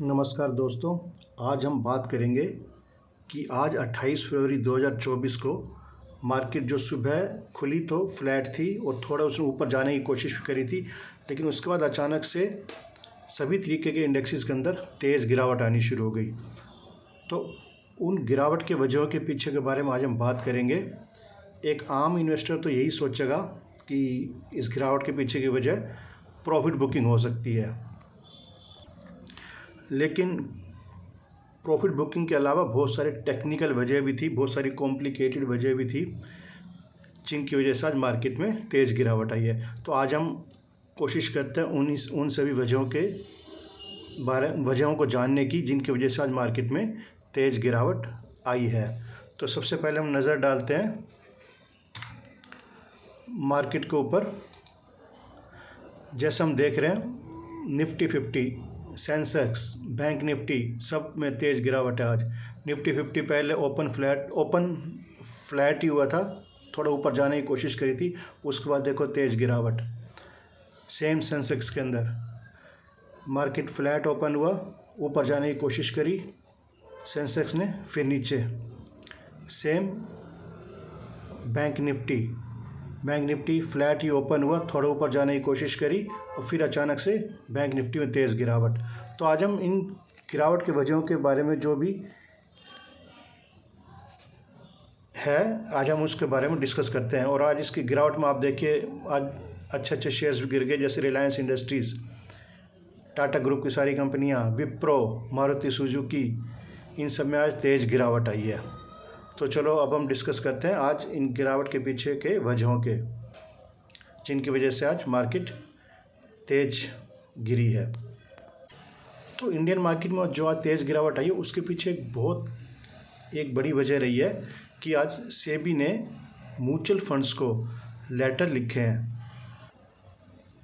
नमस्कार दोस्तों। आज हम बात करेंगे कि आज 28 फरवरी 2024 को मार्केट जो सुबह खुली तो फ्लैट थी और थोड़ा उसने ऊपर जाने की कोशिश भी करी थी, लेकिन उसके बाद अचानक से सभी तरीके के इंडेक्सेस के अंदर तेज़ गिरावट आनी शुरू हो गई। तो उन गिरावट के वजहों के पीछे के बारे में आज हम बात करेंगे। एक आम इन्वेस्टर तो यही सोचेगा कि इस गिरावट के पीछे की वजह प्रॉफिट बुकिंग हो सकती है, लेकिन प्रॉफिट बुकिंग के अलावा बहुत सारे टेक्निकल वजह भी थी, बहुत सारी कॉम्प्लिकेटेड वजह भी थी, जिनकी वजह से आज मार्केट में तेज़ गिरावट आई है। तो आज हम कोशिश करते हैं उन सभी वजहों को जानने की, जिनकी वजह से आज मार्केट में तेज़ गिरावट आई है। तो सबसे पहले हम नज़र डालते हैं मार्केट के ऊपर। जैसे हम देख रहे हैं निफ्टी 50, सेंसेक्स, बैंक निफ्टी, सब में तेज़ गिरावट है आज। निफ्टी 50 पहले ओपन फ्लैट ही हुआ था, थोड़ा ऊपर जाने की कोशिश करी थी, उसके बाद देखो तेज़ गिरावट। सेम सेंसेक्स के अंदर मार्केट फ्लैट ओपन हुआ, ऊपर जाने की कोशिश करी सेंसेक्स ने, फिर नीचे। सेम बैंक निफ्टी फ्लैट ही ओपन हुआ, थोड़ा ऊपर जाने की कोशिश करी और फिर अचानक से बैंक निफ्टी में तेज़ गिरावट। तो आज हम इन गिरावट के वजहों के बारे में जो भी है, आज हम उसके बारे में डिस्कस करते हैं। और आज इसकी गिरावट में आप देखिए, आज अच्छे शेयर्स भी गिर गए, जैसे रिलायंस इंडस्ट्रीज़, टाटा ग्रुप की सारी कंपनियां, विप्रो, मारुति सुजुकी, इन सब में आज तेज़ गिरावट आई है। तो चलो अब हम डिस्कस करते हैं आज इन गिरावट के पीछे के वजहों के, जिनकी वजह से आज मार्केट तेज़ गिरी है। तो इंडियन मार्केट में जो आज तेज़ गिरावट आई है, उसके पीछे एक बड़ी वजह रही है कि आज सेबी ने म्यूचुअल फंड्स को लेटर लिखे हैं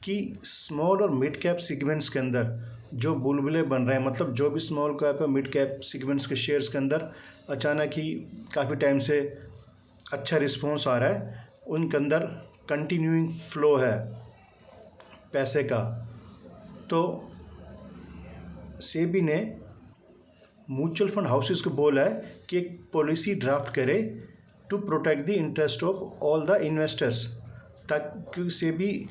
कि स्मॉल और मिड कैप सेगमेंट्स के अंदर जो बुलबुले बन रहे हैं, मतलब जो भी स्मॉल कैप और मिड कैप सेगमेंट्स के शेयर्स के अंदर अचानक ही काफ़ी टाइम से अच्छा रिस्पॉन्स आ रहा है, उनके अंदर कंटिन्यूइंग फ्लो है पैसे का। तो सेबी ने म्यूचुअल फंड हाउसेस को बोला है कि एक पॉलिसी ड्राफ्ट करे to protect the interest of all the investors, ताकि सेबी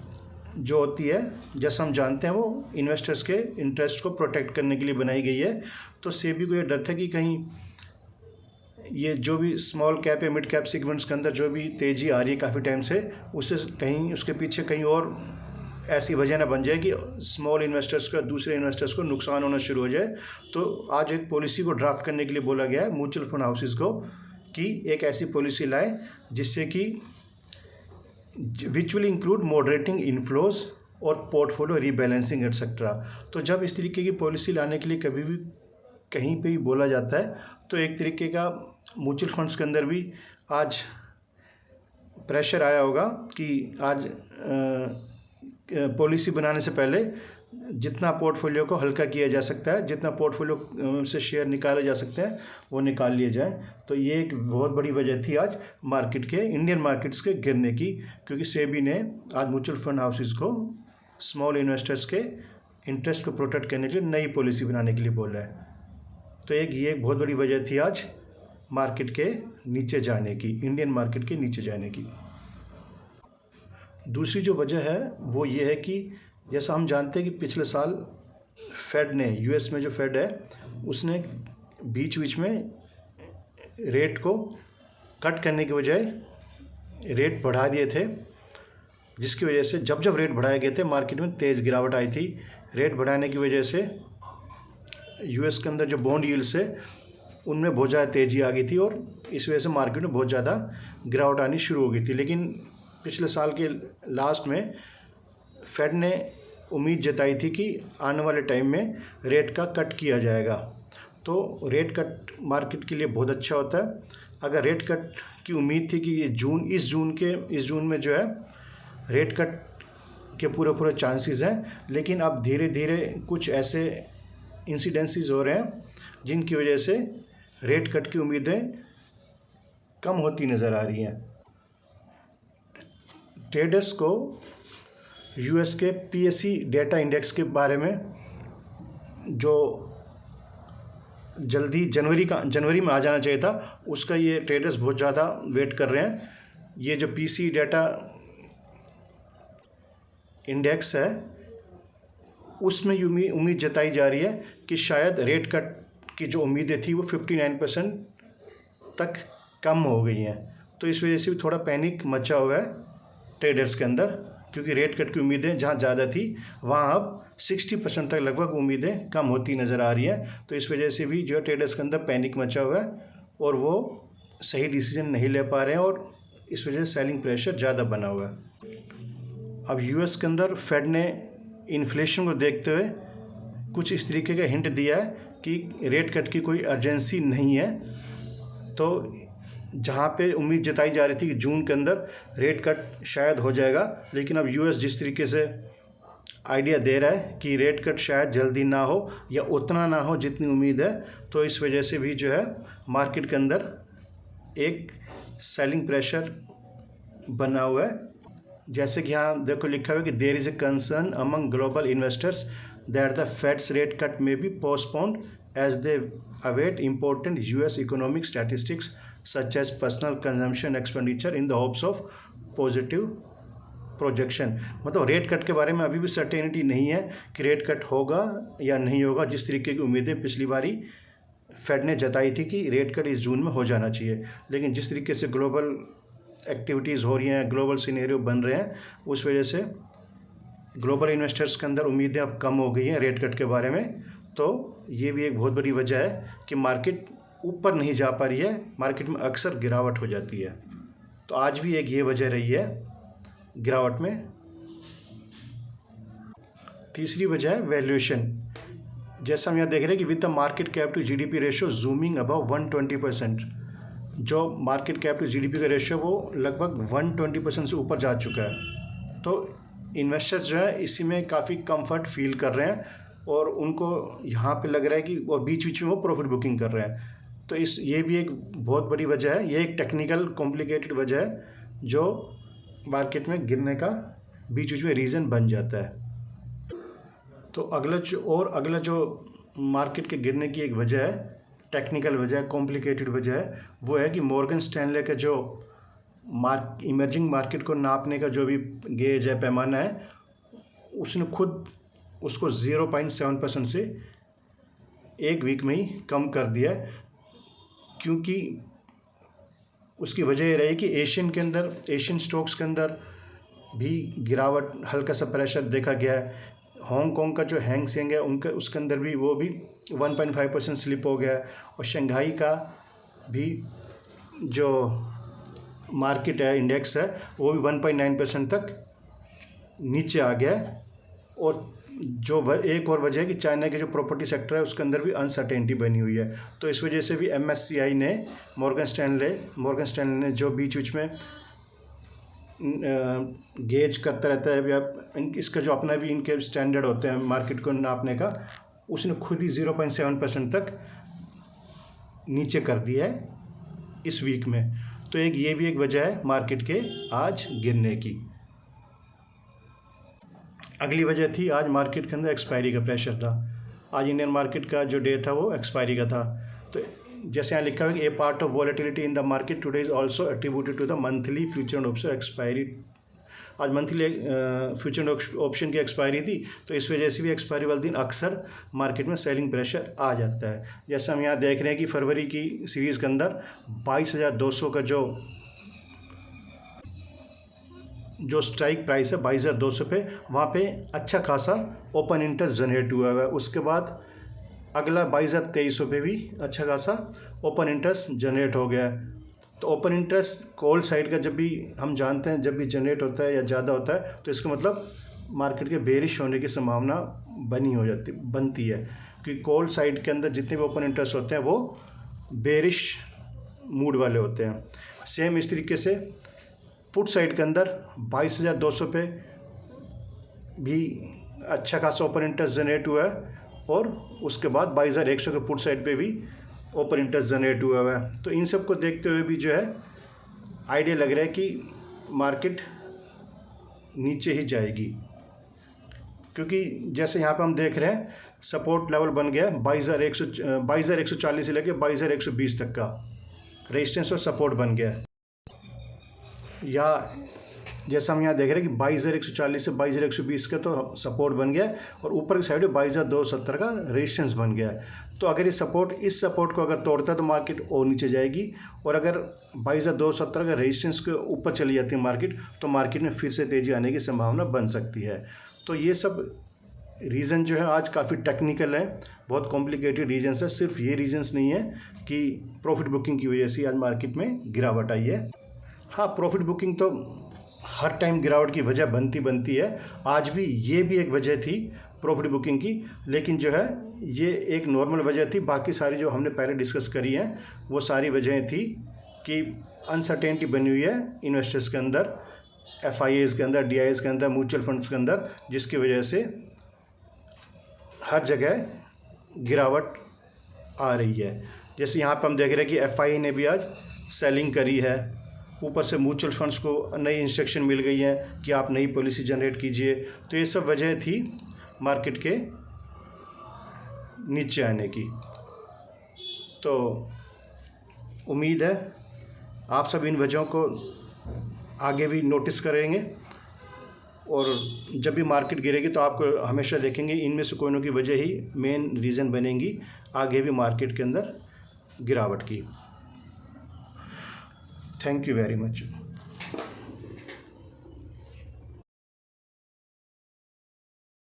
जो होती है, जैसा हम जानते हैं, वो इन्वेस्टर्स के इंटरेस्ट को प्रोटेक्ट करने के लिए बनाई गई है। तो सेबी को ये डर था कि कहीं ये जो भी स्मॉल कैप या मिड कैप सेगमेंट्स के अंदर जो भी तेज़ी आ रही है काफ़ी टाइम से, उससे कहीं उसके पीछे कहीं और ऐसी वजह ना बन जाए कि स्मॉल इन्वेस्टर्स का दूसरे इन्वेस्टर्स को नुकसान होना शुरू हो जाए। तो आज एक पॉलिसी को ड्राफ्ट करने के लिए बोला गया है म्यूचुअल फंड हाउसेस को कि एक ऐसी पॉलिसी लाएं जिससे कि which will include moderating inflows और पोर्टफोलियो रीबैलेंसिंग एटसेट्रा। तो जब इस तरीके की पॉलिसी लाने के लिए कभी भी कहीं पे भी बोला जाता है, तो एक तरीके का म्यूचुअल फंड्स के अंदर भी आज प्रेशर आया होगा कि आज पॉलिसी बनाने से पहले जितना पोर्टफोलियो को हल्का किया जा सकता है, जितना पोर्टफोलियो से शेयर निकाले जा सकते हैं, वो निकाल लिए जाएं। तो ये एक बहुत बड़ी वजह थी आज इंडियन मार्केट्स के गिरने की, क्योंकि सेबी ने आज म्यूचुअल फंड हाउसेस को स्मॉल इन्वेस्टर्स के इंटरेस्ट को प्रोटेक्ट करने के लिए नई पॉलिसी बनाने के लिए बोला है। तो ये एक बहुत बड़ी वजह थी आज मार्केट के नीचे जाने की, इंडियन मार्केट के नीचे जाने की। दूसरी जो वजह है वो ये है कि जैसा हम जानते हैं कि पिछले साल फेड ने, यूएस में जो फेड है, उसने बीच में रेट को कट करने के बजाय रेट बढ़ा दिए थे, जिसकी वजह से जब रेट बढ़ाए गए थे मार्केट में तेज़ गिरावट आई थी। रेट बढ़ाने की वजह से यूएस के अंदर जो बॉन्ड यील्ड्स है उनमें बहुत ज़्यादा तेज़ी आ गई थी और इस वजह से मार्केट में बहुत ज़्यादा गिरावट आनी शुरू हो गई थी। लेकिन पिछले साल के लास्ट में फेड ने उम्मीद जताई थी कि आने वाले टाइम में रेट का कट किया जाएगा। तो रेट कट मार्केट के लिए बहुत अच्छा होता है। अगर रेट कट की उम्मीद थी कि इस जून में जो है रेट कट के पूरे चांसेस हैं, लेकिन अब धीरे धीरे कुछ ऐसे इंसिडेंसेस हो रहे हैं जिनकी वजह से रेट कट की उम्मीदें कम होती नज़र आ रही हैं। ट्रेडर्स को यूएस के पीएसई डेटा इंडेक्स के बारे में जो जल्दी जनवरी में आ जाना चाहिए था, उसका ये ट्रेडर्स बहुत ज़्यादा वेट कर रहे हैं। ये जो पीसी डाटा इंडेक्स है उसमें उम्मीद जताई जा रही है कि शायद रेट कट की जो उम्मीदें थी वो 59% तक कम हो गई हैं। तो इस वजह से भी थोड़ा पैनिक मचा हुआ है ट्रेडर्स के अंदर, क्योंकि रेट कट की उम्मीदें जहां ज़्यादा थी वहां अब 60% तक लगभग उम्मीदें कम होती नज़र आ रही हैं। तो इस वजह से भी जो है ट्रेडर्स के अंदर पैनिक मचा हुआ है और वो सही डिसीजन नहीं ले पा रहे हैं और इस वजह से सेलिंग प्रेशर ज़्यादा बना हुआ है। अब यूएस के अंदर फेड ने इन्फ्लेशन को देखते हुए कुछ इस तरीके का हिंट दिया है कि रेट कट की कोई अर्जेंसी नहीं है। तो जहाँ पे उम्मीद जताई जा रही थी कि जून के अंदर रेट कट शायद हो जाएगा, लेकिन अब यूएस जिस तरीके से आइडिया दे रहा है कि रेट कट शायद जल्दी ना हो या उतना ना हो जितनी उम्मीद है, तो इस वजह से भी जो है मार्केट के अंदर एक सेलिंग प्रेशर बना हुआ है। जैसे कि यहाँ देखो लिखा हुआ है कि there is a concern among global investors that the Fed's rate cut may be postponed as they await important US economic statistics such as personal consumption expenditure in the hopes of positive projection. मतलब rate cut के बारे में अभी भी certainty नहीं है कि rate cut होगा या नहीं होगा। जिस तरीके की उम्मीदें पिछली बारी फेड ने जताई थी कि रेट कट इस जून में हो जाना चाहिए, लेकिन जिस तरीके से ग्लोबल एक्टिविटीज़ हो रही हैं, ग्लोबल सिनेरियो बन रहे हैं, उस वजह से ग्लोबल इन्वेस्टर्स के अंदर उम्मीदें अब कम हो गई हैं रेट कट के बारे में। तो ये भी एक बहुत बड़ी वजह है कि मार्केट ऊपर नहीं जा पा रही है, मार्केट में अक्सर गिरावट हो जाती है। तो आज भी एक ये वजह रही है गिरावट में। तीसरी वजह है वैल्यूएशन। जैसा हम यहाँ देख रहे हैं कि with the market cap to GDP ratio zooming above 120%, जो मार्केट कैप टू जीडीपी का रेशियो वो लगभग 120% से ऊपर जा चुका है। तो इन्वेस्टर्स जो है इसी में काफ़ी कंफर्ट फील कर रहे हैं और उनको यहाँ पे लग रहा है कि वो बीच बीच में वो प्रॉफिट बुकिंग कर रहे हैं। तो ये भी एक बहुत बड़ी वजह है, ये एक टेक्निकल कॉम्प्लिकेटेड वजह है जो मार्केट में गिरने का बीच बीच में रीज़न बन जाता है। तो अगला जो मार्केट के गिरने की एक वजह है, टेक्निकल वजह है, कॉम्प्लिकेटेड वजह है, वो है कि मॉर्गन स्टैनले का जो इमर्जिंग मार्केट को नापने का जो भी गेज है, पैमाना है, उसने खुद उसको 0.7% से एक वीक में ही कम कर दिया है। क्योंकि उसकी वजह ये रही कि एशियन स्टॉक्स के अंदर भी गिरावट, हल्का सा प्रेशर देखा गया है। हांगकांग का जो हैंग सेंग है उसके अंदर भी 1.5% स्लिप हो गया है और शंघाई का भी जो मार्केट है, इंडेक्स है, वो भी 1.9% तक नीचे आ गया है। और एक और वजह है कि चाइना के जो प्रॉपर्टी सेक्टर है उसके अंदर भी अनसर्टेनिटी बनी हुई है। तो इस वजह से भी MSCI ने मॉर्गन स्टैनले ने जो बीच में गेज करता रहता है, या इसका जो अपना भी इनके स्टैंडर्ड होते हैं मार्केट को नापने का, उसने खुद ही 0.7% तक नीचे कर दिया है इस वीक में। तो ये भी एक वजह है मार्केट के आज गिरने की। अगली वजह थी आज मार्केट के अंदर एक्सपायरी का प्रेशर था। आज इंडियन मार्केट का जो डे था वो एक्सपायरी का था। तो जैसे यहाँ लिखा हुआ है कि a part of volatility in the market today is also attributed to the monthly future and option expiry. आज मंथली फ्यूचर एंड ऑप्शन की एक्सपायरी थी, तो इस वजह से भी एक्सपायरी वाले दिन अक्सर मार्केट में सेलिंग प्रेशर आ जाता है। जैसे हम यहाँ देख रहे हैं कि फरवरी की सीरीज़ के अंदर 22,200 का जो स्ट्राइक प्राइस है 22,200 पे, वहाँ पे अच्छा खासा ओपन इंटरेस्ट जनरेट हुआ है। उसके बाद अगला 22,300 पे भी अच्छा खासा ओपन इंटरेस्ट जनरेट हो गया है। तो ओपन इंटरेस्ट कॉल साइड का जब भी हम जानते हैं, जब भी जनरेट होता है या ज़्यादा होता है, तो इसका मतलब मार्केट के बेरिश होने की संभावना बनती है। क्योंकि कॉल साइड के अंदर जितने भी ओपन इंटरेस्ट होते हैं वो बेरिश मूड वाले होते हैं। सेम इस तरीके से पुट साइड के अंदर 22,200 पे भी अच्छा खासा ओपन इंटरेस्ट जनरेट हुआ है और उसके बाद 22,100 के पुट साइड पे भी ओपन इंटरेस्ट जनरेट हुआ है। तो इन सब को देखते हुए भी जो है आइडिया लग रहा है कि मार्केट नीचे ही जाएगी। क्योंकि जैसे यहाँ पे हम देख रहे हैं सपोर्ट लेवल बन गया 22,140 से लेकर 22,120 तक का रेजिस्टेंस और सपोर्ट बन गया। या जैसा हम यहाँ देख रहे हैं कि 22,140 से 22,120 का तो सपोर्ट बन गया है और ऊपर की साइड में 22,270 का रेजिस्टेंस बन गया है। तो अगर ये इस सपोर्ट को अगर तोड़ता है तो मार्केट और नीचे जाएगी, और अगर 22,270 का रेजिस्टेंस के ऊपर चली जाती है मार्केट, तो मार्केट में फिर से तेज़ी आने की संभावना बन सकती है। तो ये सब रीज़न जो है आज काफ़ी टेक्निकल है, बहुत कॉम्प्लिकेटेड रीजन्स है। सिर्फ ये रीजन्स नहीं है कि प्रॉफिट बुकिंग की वजह से आज मार्केट में गिरावट आई है। हाँ, प्रॉफिट बुकिंग तो हर टाइम गिरावट की वजह बनती है। आज भी ये भी एक वजह थी प्रॉफिट बुकिंग की, लेकिन जो है ये एक नॉर्मल वजह थी। बाकी सारी जो हमने पहले डिस्कस करी हैं वो सारी वजहें थी कि अनसर्टेनिटी बनी हुई है इन्वेस्टर्स के अंदर, FIAs के अंदर, DIAs के अंदर, म्यूचुअल फंड्स के अंदर, जिसकी वजह से हर जगह गिरावट आ रही है। जैसे यहाँ पर हम देख रहे हैं कि FIA ने भी आज सेलिंग करी है, ऊपर से म्यूचुअल फंड्स को नई इंस्ट्रक्शन मिल गई है कि आप नई पॉलिसी जनरेट कीजिए। तो ये सब वजह थी मार्केट के नीचे आने की। तो उम्मीद है आप सब इन वजहों को आगे भी नोटिस करेंगे, और जब भी मार्केट गिरेगी तो आपको हमेशा देखेंगे इनमें से कोई ना कोई वजह ही मेन रीज़न बनेंगी आगे भी मार्केट के अंदर गिरावट की। Thank you very much.